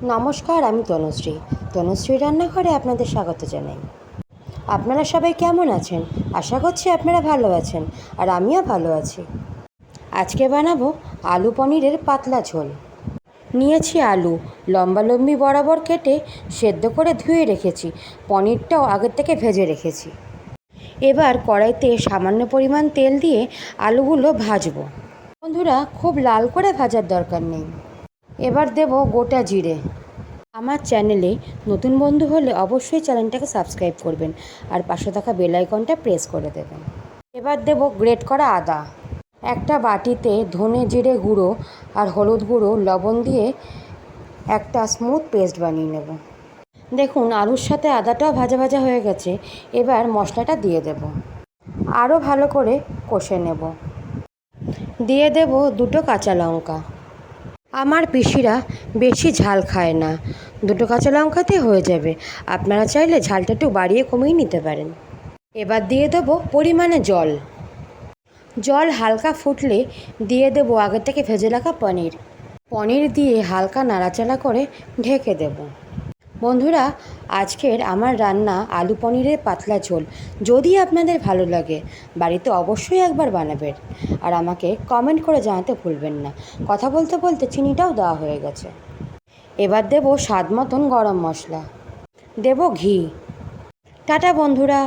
নমস্কার, আমি তনুশ্রী রান্নাঘরে আপনাদের স্বাগত জানাই। আপনারা সবাই কেমন আছেন? আশা করছি আপনারা ভালো আছেন, আর আমিও ভালো আছি। আজকে বানাবো আলু পনিরের পাতলা ঝোল। নিয়েছি আলু, লম্বালম্বি বরাবর কেটে সেদ্ধ করে ধুয়ে রেখেছি। পনিরটাও আগের থেকে ভেজে রেখেছি। এবার কড়াইতে সামান্য পরিমাণ তেল দিয়ে আলুগুলো ভাজবো। বন্ধুরা, খুব লাল করে ভাজার দরকার নেই। এবার দেব গোটা জিরে। আমার চ্যানেলে নতুন বন্ধু হলে অবশ্যই চ্যানেলটাকে সাবস্ক্রাইব করবেন আর পাশে থাকা বেল আইকনটা প্রেস করে দেবেন। এবার দেব গ্রেট করা আদা। একটা বাটিতে ধনে জিরে গুঁড়ো আর হলুদ গুঁড়ো লবণ দিয়ে একটা স্মুথ পেস্ট বানিয়ে নেব। দেখুন, আলুর সাথে আদাটাও ভাজা ভাজা হয়ে গেছে। এবার মশলাটা দিয়ে দেব, আরও ভালো করে কষে নেব। দিয়ে দেব দুটো কাঁচা লঙ্কা। আমার পিসিরা বেশি ঝাল খায় না, দুটো কাঁচা লঙ্কাতে হয়ে যাবে। আপনারা চাইলে ঝালটা একটু বাড়িয়ে কমিয়ে নিতে পারেন। এবার দিয়ে দেবো পরিমাণে জল। জল হালকা ফুটলে দিয়ে দেবো আগে থেকে ভেজে রাখা পনির। পনির দিয়ে হালকা নাড়াচাড়া করে ঢেকে দেব। বন্ধুরা, আজকের আমার রান্না আলু পনিরের পাতলা ঝোল যদি আপনাদের ভালো লাগে, বাড়িতে অবশ্যই একবার বানাবেন। আর আমাকে কমেন্ট করে জানাতে ভুলবেন না। কথা বলতে বলতে চিনিটাও দেওয়া হয়ে গেছে। এবার দেব স্বাদ মতন গরম মশলা, দেব ঘি। টাটা বন্ধুরা।